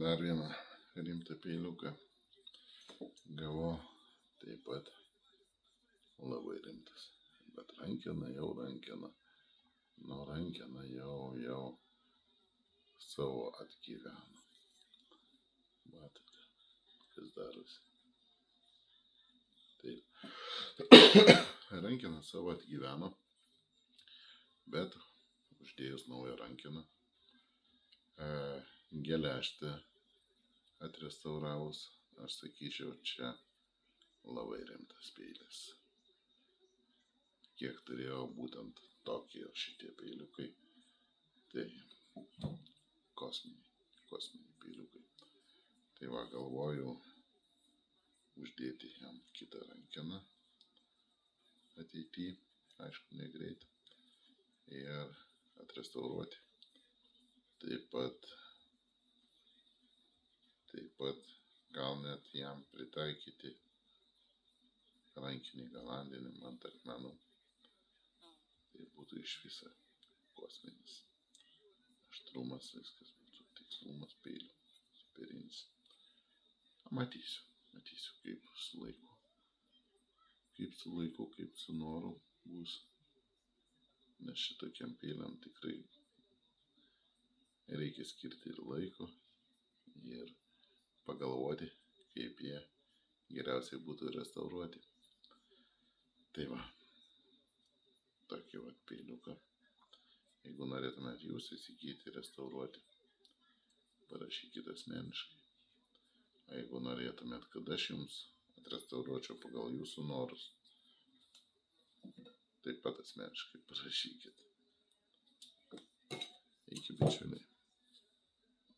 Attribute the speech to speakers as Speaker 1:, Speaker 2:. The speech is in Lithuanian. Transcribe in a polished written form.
Speaker 1: Dar vieną rimtą peiliuką gavau, taip pat labai rimtas. Bet rankena jau rankena. Nu, rankena jau savo atgyveno. Matote, kas darosi. Taip. Rankena savo atgyveno, bet uždėjus naują rankeną, geležtę atrestauravus, aš sakyčiau, čia labai rimtas peilis. Kiek turėjo būtent tokie šitie peiliukai, tai kosminiai peiliukai. Tai va, galvoju uždėti jam kitą rankeną ateityje, aišku, negreit, ir atrestauruoti. Taip pat gal net jam pritaikyti rankinį galandinimą ant akmenų. Tai būtų iš viso kosminis aštrumas, viskas būtų tikslumas peilio, superinis. Matysiu, kaip su laiku, kaip su noru bus. Nes šitokiam peiliam tikrai reikia skirti ir laiko, ir pagalvoti, kaip jie geriausiai būtų restauruoti. Tai va, tokį va peiliuką. Jeigu norėtumėt jūs įsigyti, restauruoti, parašykite asmeniškai. O jeigu norėtumėt, kad aš jums atrestauruočiau pagal jūsų norus, taip pat asmeniškai parašykite. Iki bičiuliai.